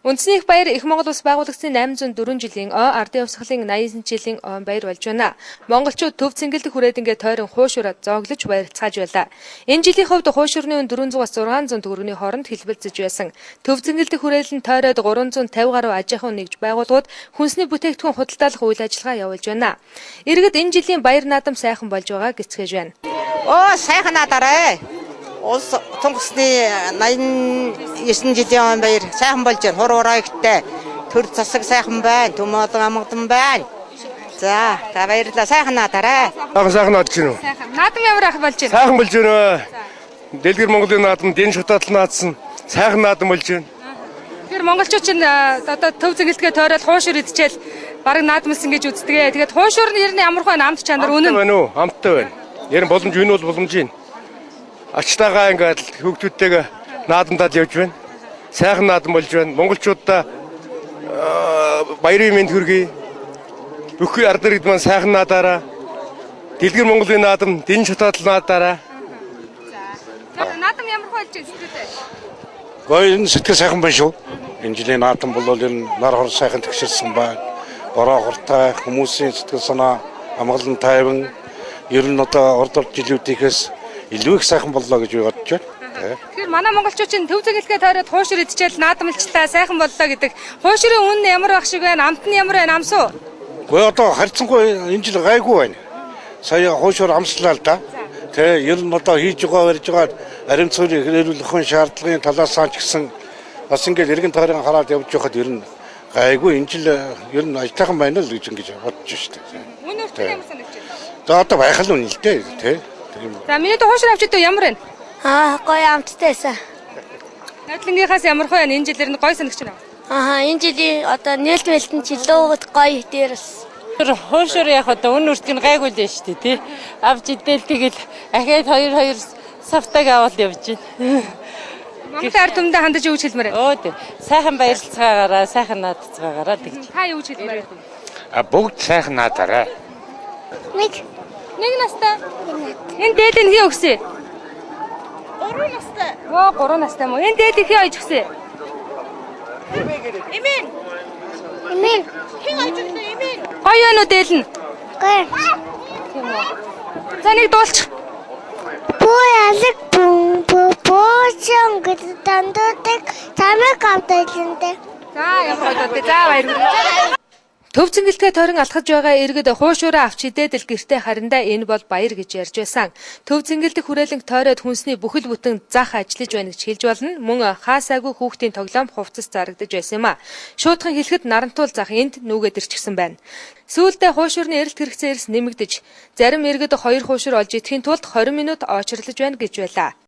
Үндэсний их баяр Их Монгол Улс байгуулагдсан 804 жилийн ардын хувьсгалын 80 жилийн баяр болж байна. Монголчууд төв цэнгэлдэх хүрээдингээ тойрон хуушураад зооглож баярцгааж байлаа. Энэ жилийн хувьд хуушурны өн 400-аас 600 төгрөгийн хооронд хэлбэлцэж байсан. Төв цэнгэлдэх хүрээлэн тойроод 350 гаруй аж ахуйн нэгж байгууллагууд хүнсний бүтээгдэхүүн худалдаалах үйл ажиллагаа явуулж байна. Иргэд энэ жилийн баяр наадам сайхан болж байгааг эцгэж байна. Сайхан наадаарай. Улс Сонгосны 89 жилийн баяр сайхан болж байна. Хуруураягтай төр засаг сайхан байна. Төмөдөн амгадан байна. За баярлалаа. Сайхан наадаарай. Сайхан наадж байна уу? Сайхан. Наадам ямар ах болж байна? Сайхан болж байна. Дэлгэр Монголын наадам, Дэн шатаатал наадсан сайхан наадам болж байна. Тэгэхээр монголчууд чинь одоо төв цэнгэлдгээ тойроод хуушур идчихэл бараг наадмалсан гэж үздэг. Тэгээд хуушур нь ер нь ямар хөө амт чанар үнэн байна уу? Амттай байна. Ер нь боломж энэ бол боломж юм. Ачтайгаа ингээд хүүхдүүдтэйгээ наадамдаад явж байна. Сайхан наадам болж байна. Монголчуудаа баярын мэнд хүргэе. Бүхий ард иргэд маань сайхан наадаараа. Дэлгэр Монголын наадам, Дэн шатаатал наадаараа. За. Наадам ямар хөө болж байна сэтгэлдээ? Энэ сэтгэл сайхан байна шүү. Энэ жилийн наадам бол ер нь нар хор сайхан тэгшэрсэн байна. Бороо хортой хүмүүсийн сэтгэл санаа амгалан тайван ер нь одоо орд жилүүдээс илүү их сайхан боллоо гэж бодож байна. Тэгэхээр манай монголчууд чинь төв цэнгэлдгээ тойроод хуушур идчихэл наадамлчлаа сайхан боллоо гэдэг. Хуушурын үн ямар байх шиг байна? Амт нь ямар байна? Амсуу? Гэхдээ одоо харьцангуй энэ жил гайгүй байна. Сая хуушур амслаа л да. Тэ ер нь одоо хийж байгаа барьж байгаа ариун цэврийг хэрэглүүлэхин шаардлагын талаас нь ч гэсэн бас ингээд эргэн тойрон хараад явж байхад ер нь гайгүй энэ жил ер нь ажтайхан байна л гэж ингэж бодож шүү дээ. Үнэ үртэл ямар санагч байна? Одоо байх л үнэ л дээ тий. За миний хуушур авч идэх ямар байна? Гоё амттайсаа. Найдлангийнхаас ямар хөө энэ жилээр нь гоё санагч байна. Энэ жилийн одоо нээлтмэлтэн чилөө гоё дээрс. Хуушур яг одоо үн үртг нь гайгүй л дээ шүү дээ тий. Авч идэл тэгэл ахаад хоёр савтаг аваад явж байна. Монгол ард түмэндээ хандаж юу гэж хэлмээр байна? Тий. Сайхан баярлцгаагаараа, сайхан наадцгаагаараа тэгж. Та юу гэж хэлмээр байна? Бүгд сайхан наадаарай. Нэг настай. Энэ дээд нь хий өгсөн. 3 настай. 3 настай мó. Энэ дээд хий ойж өгсөн. Эмэн. Хин ажигтай эмэн. Гоё юу дээд нь? Гоё. Тийм үү. За нэг дуулчих. Алэг бөөсөн гэдэг дандуудаг тамиг авдалтай. За ямар гоё. За баярлалаа. Төв цэнгэлдгээ тойрон алхаж байгаа иргэд хуушураа авч идээд л гэртээ хариндаа энэ бол баяр гэж ярьж байсан. Төв цэнгэлдэх хүрээлэнг тойроод хүнсний бүхэл бүтэн зах ажиллаж байна гэж хэлж болно. Мөн хаасаагүй хүүхдийн тоглоом хувцас зарагдаж байсан юм а. Шуудхан хэлэхэд нарантуул зах энд нүгэд ирчихсэн байна. Сүүлдээ хуушурны эрэлт хэрэгцээ эрс нэмэгдэж, зарим иргэд 2 хуушур олж идэхийн тулд 20 минут очрлож байна гэж байлаа.